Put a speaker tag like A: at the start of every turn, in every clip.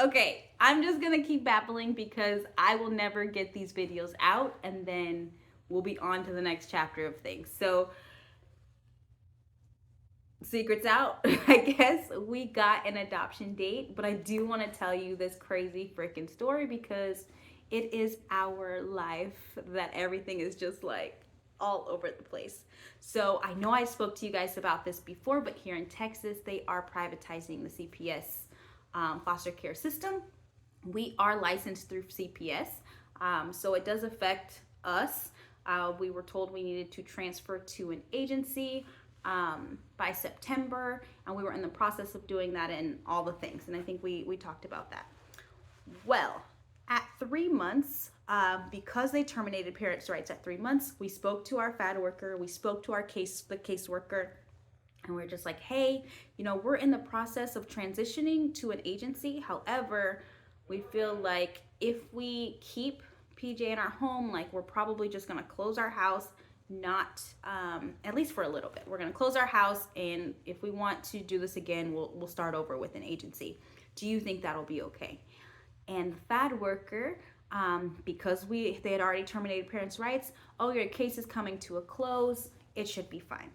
A: Okay, I'm just gonna keep babbling because I will never get these videos out, and then we'll be on to the next chapter of things. So, secrets out, I guess. We got an adoption date, but I do want to tell you this crazy freaking story because it is our life that everything is just like all over the place. So I know I spoke to you guys about this before, but here in Texas, they are privatizing the CPS foster care system. We are licensed through CPS, so it does affect us. We were told we needed to transfer to an agency by September, and we were in the process of doing that and all the things. And I think we talked about that. Well, at 3 months, because they terminated parents' rights at 3 months, we spoke to our FAD worker, we spoke to the caseworker, and we're just like, hey, we're in the process of transitioning to an agency. However, we feel like if we keep PJ in our home, like we're probably just gonna close our house, not at least for a little bit. We're gonna close our house, and if we want to do this again, we'll start over with an agency. Do you think that'll be okay? And the FAD worker, because they had already terminated parents' rights, oh, your case is coming to a close. It should be fine.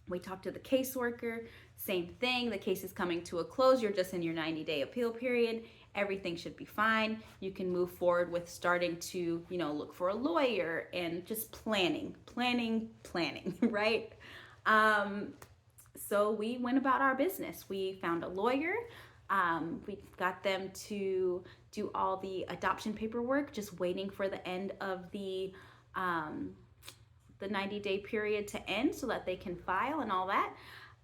A: We talked to the caseworker, same thing. The case is coming to a close. You're just in your 90-day appeal period. Everything should be fine. You can move forward with starting to, look for a lawyer and just planning, right? So we went about our business. We found a lawyer. We got them to do all the adoption paperwork, just waiting for the end of the 90-day period to end so that they can file and all that.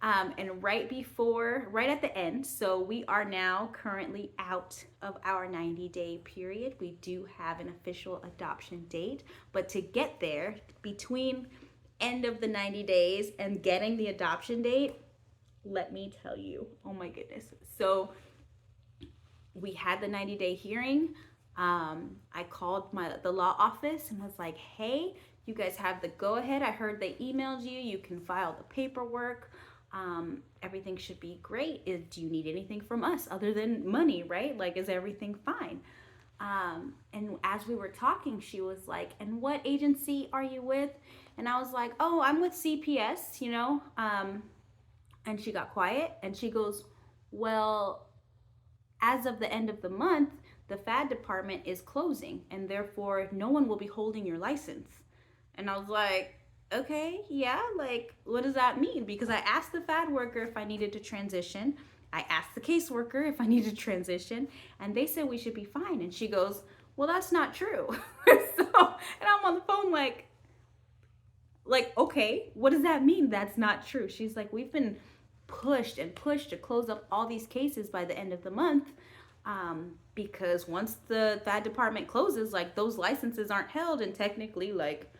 A: And right at the end, so we are now currently out of our 90-day period. We do have an official adoption date, but to get there, between end of the 90 days and getting the adoption date, let me tell you, oh my goodness. So we had the 90-day hearing. I called the law office and was like, hey, you guys have the go ahead. I heard they emailed you. You can file the paperwork. Everything should be great. Do you need anything from us other than money, right? Like, is everything fine? And as we were talking, she was like, and what agency are you with? And I was like, oh, I'm with CPS, and she got quiet and she goes, well, as of the end of the month, the FAD department is closing and therefore no one will be holding your license. And I was like, okay, yeah, like, what does that mean? Because I asked the FAD worker if I needed to transition. I asked the caseworker if I needed to transition, and they said we should be fine. And she goes, well, that's not true. So, and I'm on the phone like, okay, what does that mean? That's not true. She's like, we've been pushed and pushed to close up all these cases by the end of the month. Because once the FAD department closes, like, those licenses aren't held, and technically, like,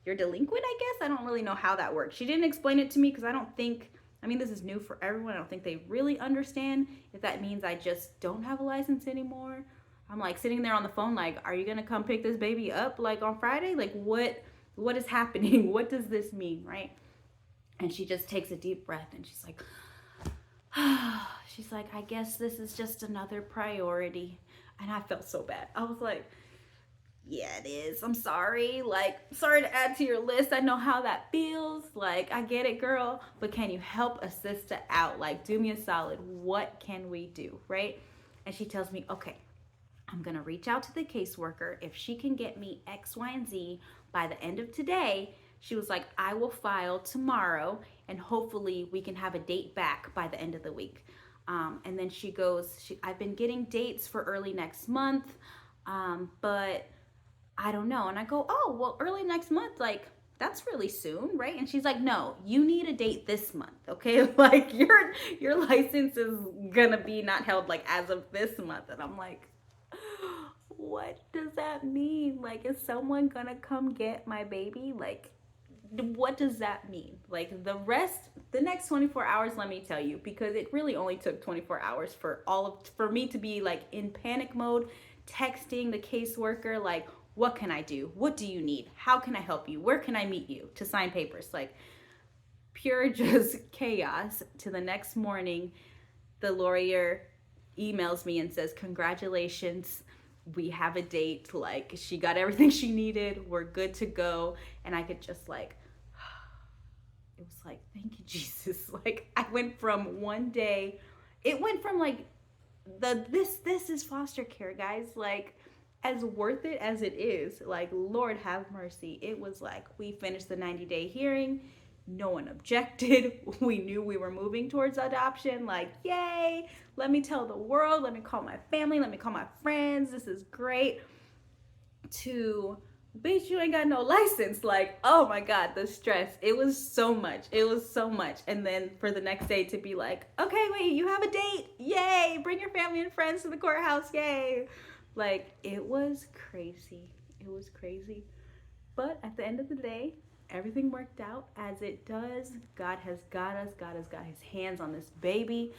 A: you're delinquent, I guess. I don't really know how that works. She didn't explain it to me because this is new for everyone. I don't think they really understand if that means I just don't have a license anymore. I'm like sitting there on the phone like, are you going to come pick this baby up like on Friday? Like, what is happening? What does this mean, right? And she just takes a deep breath and she's like, I guess this is just another priority. And I felt so bad. I was like, yeah, it is. I'm sorry. Like, sorry to add to your list. I know how that feels. Like, I get it, girl. But can you help a sister out? Like, do me a solid. What can we do? Right? And she tells me, okay, I'm going to reach out to the caseworker. If she can get me X, Y, and Z by the end of today, she was like, I will file tomorrow and hopefully we can have a date back by the end of the week. And then she goes, I've been getting dates for early next month, but I don't know. And I go, oh, well, early next month, like, that's really soon, right? And she's like, no, you need a date this month, okay? Like, your license is gonna be not held like as of this month. And I'm like, what does that mean? Like, is someone gonna come get my baby? Like, what does that mean? Like, the next 24 hours, let me tell you, because it really only took 24 hours for me to be like in panic mode, texting the caseworker, like, what can I do? What do you need? How can I help you? Where can I meet you to sign papers? Like, pure just chaos. To the next morning, the lawyer emails me and says, congratulations, we have a date. Like, she got everything she needed. We're good to go. And I could just like, it was like, thank you, Jesus. Like, I went from one day, it went from like this is foster care, guys. Like, as worth it as it is, like, Lord have mercy. It was like, we finished the 90-day hearing. No one objected. We knew we were moving towards adoption. Like, yay. Let me tell the world. Let me call my family. Let me call my friends. This is great. To, bitch, you ain't got no license. Like, oh my God, the stress. It was so much. It was so much. And then for the next day to be like, okay, wait, you have a date. Yay. Bring your family and friends to the courthouse. Yay. Like, it was crazy. It was crazy. But at the end of the day, everything worked out as it does. God has got us. God has got his hands on this baby.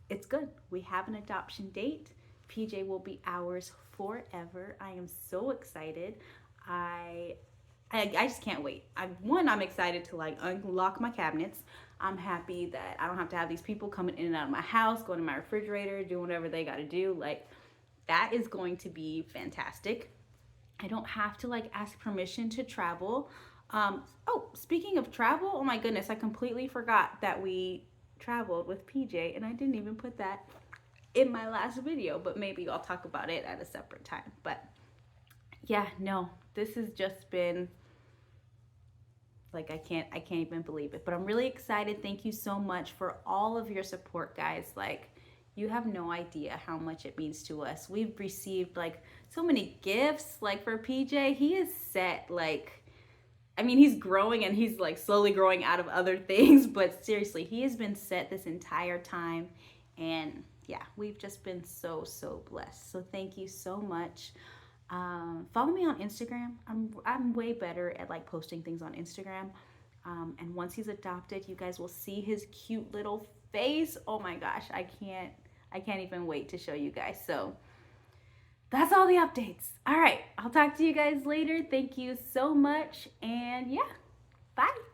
A: It's good. We have an adoption date. PJ will be ours forever. I am so excited. I just can't wait. I'm excited to like unlock my cabinets. I'm happy that I don't have to have these people coming in and out of my house, going to my refrigerator, doing whatever they got to do. Like, that is going to be fantastic. I don't have to like ask permission to travel. Oh, speaking of travel, oh my goodness, I completely forgot that we traveled with PJ, and I didn't even put that in my last video, but maybe I'll talk about it at a separate time. But yeah, no, this has just been like, I can't even believe it. But I'm really excited. Thank you so much for all of your support, guys. Like, you have no idea how much it means to us. We've received like so many gifts. Like, for PJ, he is set. Like, I mean, he's growing and he's like slowly growing out of other things, but seriously, he has been set this entire time. And yeah, we've just been so blessed. So thank you so much. Follow me on Instagram. I'm way better at like posting things on Instagram. And once he's adopted, you guys will see his cute little face. Oh my gosh, I can't even wait to show you guys. So that's all the updates. All right, I'll talk to you guys later. Thank you so much. And yeah, bye.